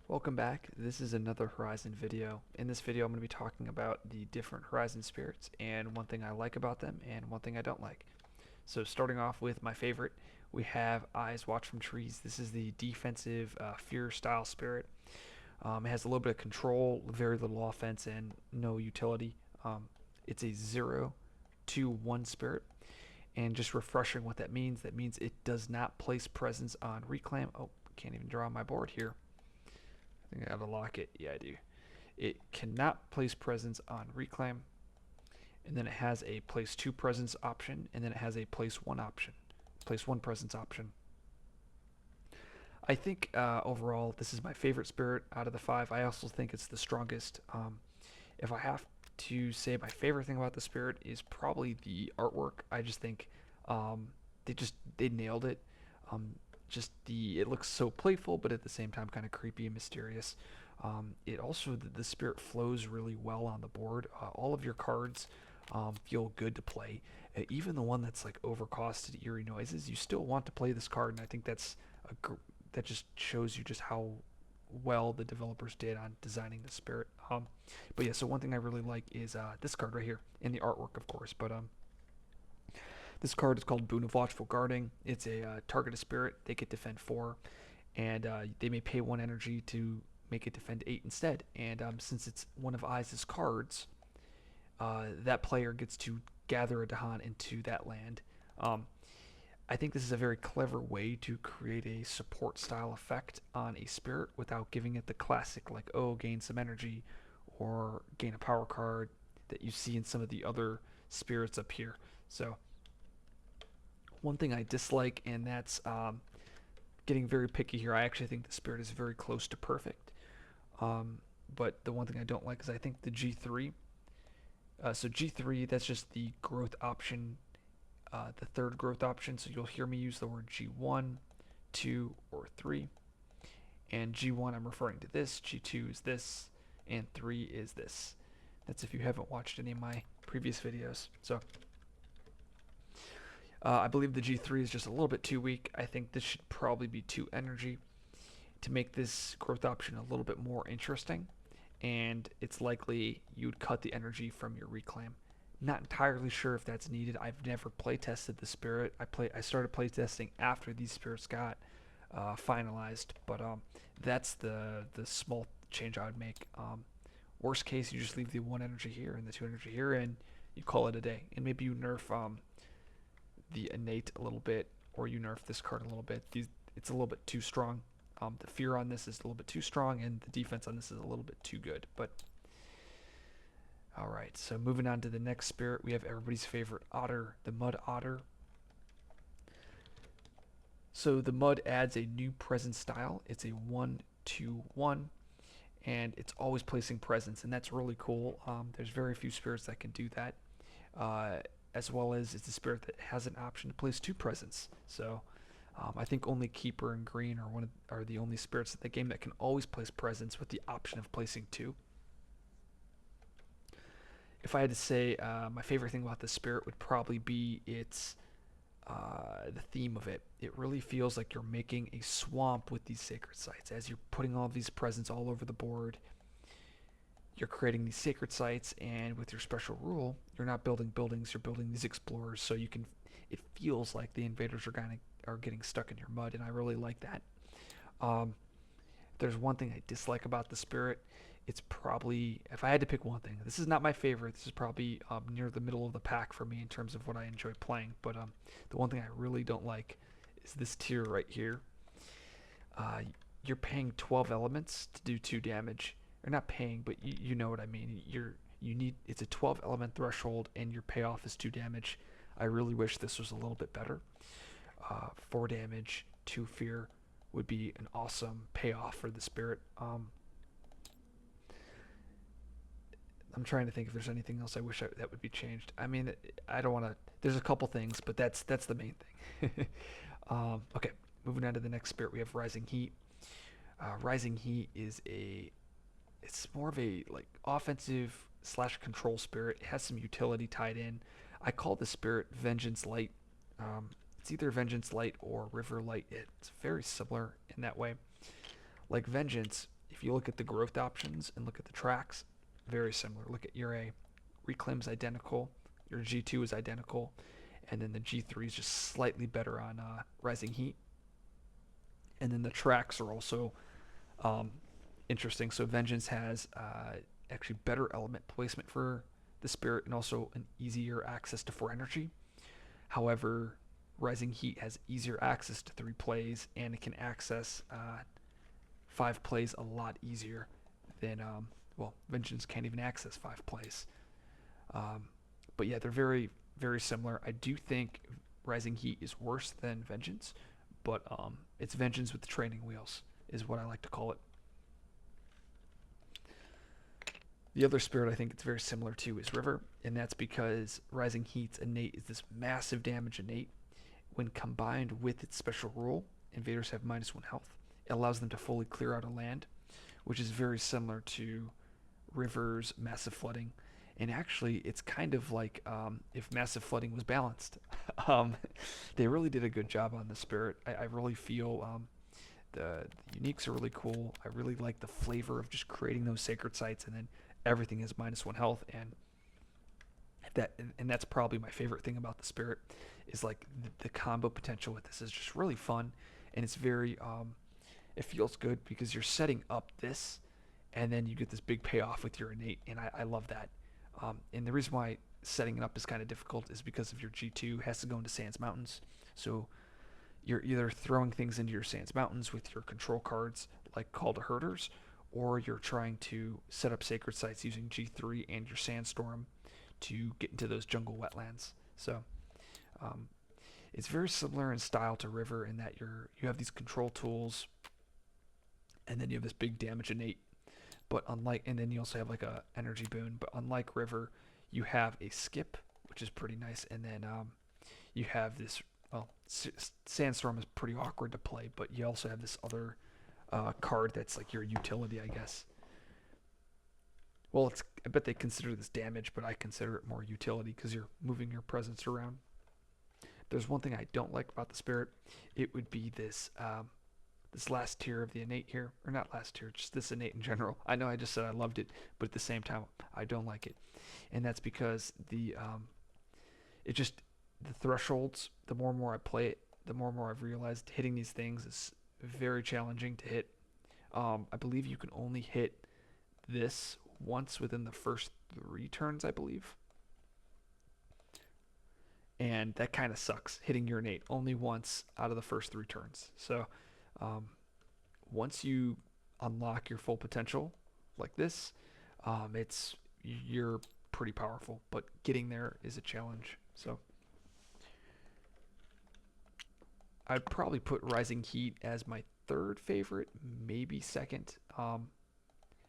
Welcome back. This is another Horizon video. In this video, I'm going to be talking about the different Horizon spirits and one thing I like about them and one thing I don't like. So starting off with my favorite, we have Eyes Watch from Trees. This is the defensive fear style spirit. It has a little bit of control, very little offense, and no utility. It's a 0/1 spirit. And just refreshing what that means it does not place presence on reclaim. Oh, can't even draw on my board here. I think I gotta lock it. Yeah, I do. It cannot place presence on reclaim, and then it has a place 2 presence option, and then it has a place 1 presence option. I think overall this is my favorite spirit out of the 5. I also think it's the strongest. If I have to say my favorite thing about the spirit is probably the artwork. I just think um, they nailed it. Um, just it looks so playful, but at the same time kind of creepy and mysterious. It also the spirit flows really well on the board. All of your cards feel good to play. Even the one that's like overcosted, eerie noises, you still want to play this card, and I think that just shows you just how well the developers did on designing the spirit. But yeah, so one thing I really like is this card right here, in the artwork, of course. But this card is called Boon of Watchful Guarding. It's a targeted spirit. They get defend 4, and they may pay 1 energy to make it defend 8 instead. And since it's one of Eyes' cards, that player gets to gather a Dahan into that land. Um, I think this is a very clever way to create a support style effect on a spirit without giving it the classic, like, oh, gain some energy or gain a power card that you see in some of the other spirits up here. So, one thing I dislike, and that's getting very picky here, I actually think the spirit is very close to perfect. Um, but the one thing I don't like is I think the G3. So G3, that's just the growth option, the third growth option. So you'll hear me use the word G1, 2, or 3. And G1, I'm referring to this. G2 is this, and 3 is this. That's if you haven't watched any of my previous videos. So I believe the G3 is just a little bit too weak. I think this should probably be 2 energy to make this growth option a little bit more interesting. And it's likely you'd cut the energy from your reclaim. Not entirely sure if that's needed. I've never play tested the spirit. I started play testing after these spirits got finalized, but that's the small change I would make. Worst case, you just leave the 1 energy here and the 2 energy here, and you call it a day. And maybe you nerf the innate a little bit, or you nerf this card a little bit. It's a little bit too strong. The fear on this is a little bit too strong, and the defense on this is a little bit too good. But all right, so moving on to the next spirit, we have everybody's favorite otter, the Mud Otter. So the Mud adds a new presence style. It's a 1/2/1, and it's always placing presence, and that's really cool. There's very few spirits that can do that, as well as it's a spirit that has an option to place 2 presence. So I think only Keeper and Green are the only spirits in the game that can always place presence with the option of placing 2. If I had to say my favorite thing about this spirit would probably be its the theme of it. It really feels like you're making a swamp with these sacred sites. As you're putting all these presents all over the board, you're creating these sacred sites, and with your special rule, you're not building buildings, you're building these explorers, so you can it feels like the invaders are getting stuck in your mud, and I really like that. Um, there's one thing I dislike about the spirit. It's probably, if I had to pick one thing, this is not my favorite. This is probably near the middle of the pack for me in terms of what I enjoy playing. But the one thing I really don't like is this tier right here. Uh, you're paying 12 elements to do 2 damage. Or not paying, but you know what I mean. You need it's a 12 element threshold, and your payoff is 2 damage. I really wish this was a little bit better. 4 damage, 2 fear would be an awesome payoff for the spirit. I'm trying to think if there's anything else I wish that would be changed. I mean, I don't want to. There's a couple things, but that's the main thing. Okay, moving on to the next spirit, we have Rising Heat. Rising Heat is it's more of a like offensive slash control spirit. It has some utility tied in. I call the spirit Vengeance Light. It's either Vengeance Light or River Light. It's very similar in that way. Like Vengeance, if you look at the growth options and look at the tracks, very similar. Look at your A. Reclaim's identical. Your G2 is identical. And then the G3 is just slightly better on Rising Heat. And then the tracks are also interesting. So Vengeance has actually better element placement for the Spirit and also an easier access to 4 energy. However, Rising Heat has easier access to 3 plays, and it can access 5 plays a lot easier than, Vengeance can't even access 5 plays. But yeah, they're very, very similar. I do think Rising Heat is worse than Vengeance, but it's Vengeance with the training wheels, is what I like to call it. The other spirit I think it's very similar to is River, and that's because Rising Heat's innate is this massive damage innate. When combined with its special rule, invaders have -1 health. It allows them to fully clear out a land, which is very similar to River's Massive Flooding. And actually, it's kind of like if Massive Flooding was balanced. They really did a good job on the spirit. I really feel the uniques are really cool. I really like the flavor of just creating those sacred sites, and then everything is -1 health, and that's probably my favorite thing about the spirit is like the combo potential with this is just really fun, and it's very it feels good because you're setting up this, and then you get this big payoff with your innate, and I love that. And the reason why setting it up is kind of difficult is because of your G2 has to go into Sands Mountains, so you're either throwing things into your Sands Mountains with your control cards like Call to Herders, or you're trying to set up sacred sites using G3 and your Sandstorm to get into those jungle wetlands. So it's very similar in style to River in that you have these control tools, and then you have this big damage innate. But and then you also have like a energy boon. But unlike River, you have a skip, which is pretty nice, and then you have this. Well, Sandstorm is pretty awkward to play, but you also have this other card that's like your utility, I guess. Well, I bet they consider this damage, but I consider it more utility because you're moving your presence around. There's one thing I don't like about the spirit. It would be this this last tier of the innate here, or not last tier, just this innate in general. I know I just said I loved it, but at the same time I don't like it, and that's because the thresholds. The more and more I play it, the more and more I've realized hitting these things is very challenging to hit. I believe you can only hit this once within the first 3 turns, I believe. And that kind of sucks, hitting your innate only once out of the first 3 turns. So once you unlock your full potential like this, you're pretty powerful, but getting there is a challenge. So I'd probably put Rising Heat as my 3rd favorite, maybe 2nd.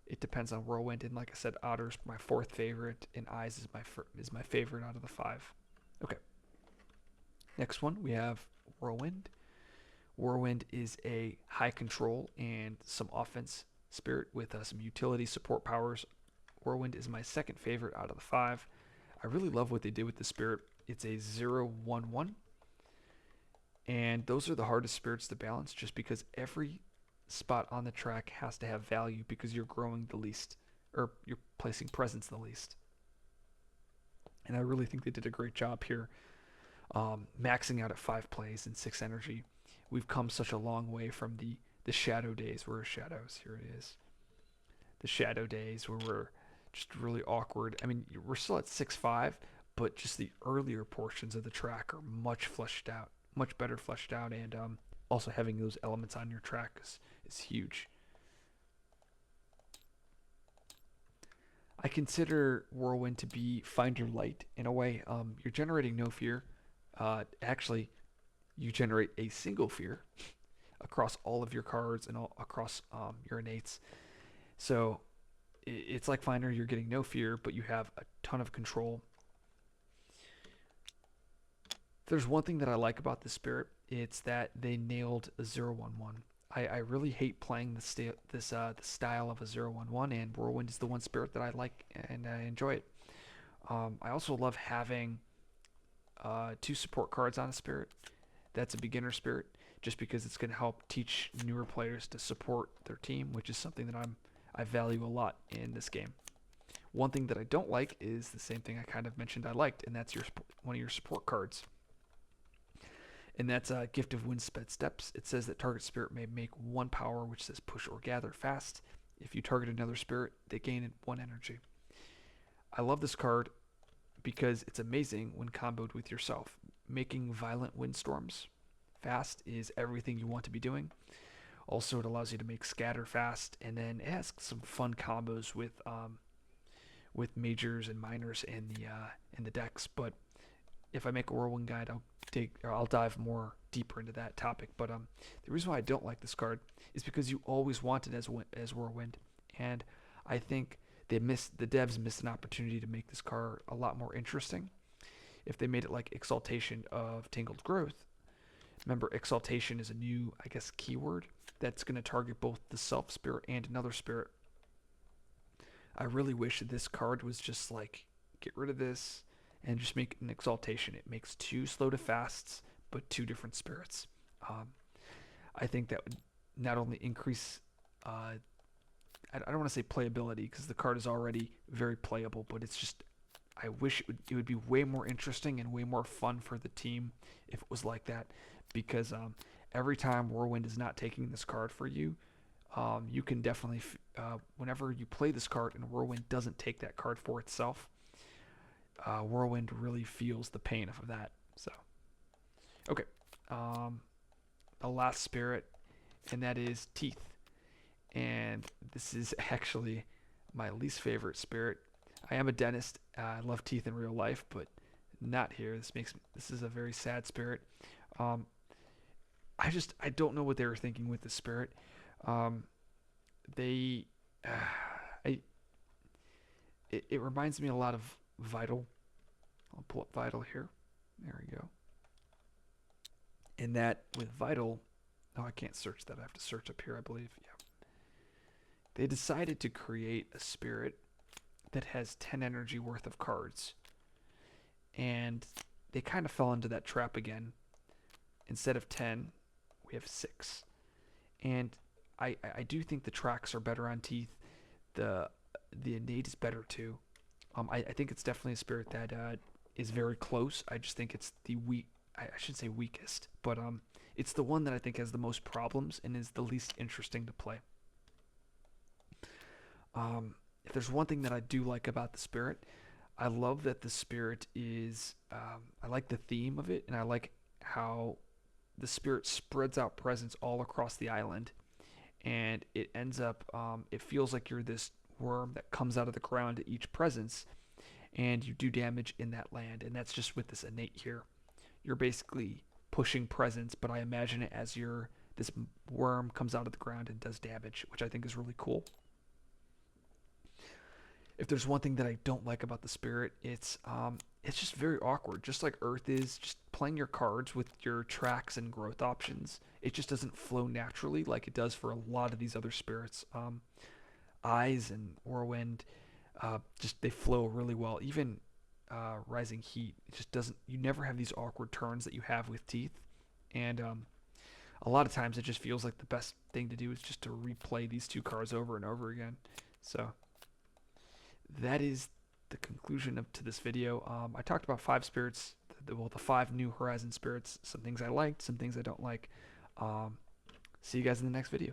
It depends on Whirlwind, and like I said, Otter's my 4th favorite, and Eyes is my favorite out of the 5. Okay. Next one we have Whirlwind. Whirlwind is a high control and some offense spirit with some utility support powers. Whirlwind is my 2nd favorite out of the 5. I really love what they did with the spirit. It's a 0/1/1. And those are the hardest spirits to balance just because every spot on the track has to have value because you're growing the least, or you're placing presence the least. And I really think they did a great job here, maxing out at 5 plays and 6 energy. We've come such a long way from the shadow days. Where are shadows? Here it is. The shadow days where we're just really awkward. I mean, we're still at 6/5, but just the earlier portions of the track are much fleshed out, much better fleshed out, and also having those elements on your track is huge. I consider Whirlwind to be Find Your Light in a way. You're generating no fear. Actually, you generate a single fear across all of your cards and across your innates. So it's like Finder, you're getting no fear, but you have a ton of control. If there's one thing that I like about this spirit, it's that they nailed a 0/1/1. I really hate playing the style of a 0/1/1, and Whirlwind is the one spirit that I like and I enjoy it. I also love having 2 support cards on a spirit. That's a beginner spirit, just because it's going to help teach newer players to support their team, which is something that I value a lot in this game. One thing that I don't like is the same thing I kind of mentioned I liked, and that's one of your support cards. And that's Gift of Windsped Steps. It says that target spirit may make 1 power, which says push or gather fast. If you target another spirit, they gain 1 energy. I love this card because it's amazing when comboed with yourself. Making violent windstorms fast is everything you want to be doing. Also, it allows you to make scatter fast, and then it has some fun combos with majors and minors in the decks. But if I make a whirlwind guide, I'll dive more deeper into that topic. But the reason why I don't like this card is because you always want it as whirlwind, and I think the devs missed an opportunity to make this card a lot more interesting. If they made it like Exaltation of Tangled Growth, remember Exaltation is a new, I guess, keyword that's going to target both the self spirit and another spirit. I really wish that this card was just like, get rid of this and just make an Exaltation. It makes 2 slow to fasts, but 2 different spirits. I think that would not only increase, I don't want to say playability because the card is already very playable, but it's just, I wish it would be way more interesting and way more fun for the team if it was like that, because every time Whirlwind is not taking this card for you, you can definitely, whenever you play this card and Whirlwind doesn't take that card for itself, Whirlwind really feels the pain of that. So, okay, the last spirit, and that is Teeth. And this is actually my least favorite spirit. I am a dentist. I love teeth in real life, but not here. This is a very sad spirit. I don't know what they were thinking with the spirit. It reminds me a lot of Vital. I'll pull up Vital here. There we go. In that with Vital, I can't search that. I have to search up here, I believe. Yeah. They decided to create a spirit that has 10 energy worth of cards. And they kind of fell into that trap again. Instead of 10, we have 6. And I do think the tracks are better on Teeth. The innate is better too. I think it's definitely a spirit that is very close. I just think it's the I should say weakest, but it's the one that I think has the most problems and is the least interesting to play. If there's one thing that I do like about the spirit, I love that the spirit is, I like the theme of it, and I like how the spirit spreads out presence all across the island, and it ends up, it feels like you're this worm that comes out of the ground at each presence, and you do damage in that land, and that's just with this innate here. You're basically pushing presence, but I imagine it as this worm comes out of the ground and does damage, which I think is really cool. If there's one thing that I don't like about the spirit, it's just very awkward. Just like Earth is, just playing your cards with your tracks and growth options, it just doesn't flow naturally like it does for a lot of these other spirits. Eyes and Whirlwind, just they flow really well. Even Rising Heat, it just doesn't. You never have these awkward turns that you have with Teeth, and a lot of times it just feels like the best thing to do is just to replay these 2 cards over and over again. So that is the conclusion to this video. I talked about 5 spirits, the 5 new Horizon spirits, some things I liked, some things I don't like. See you guys in the next video.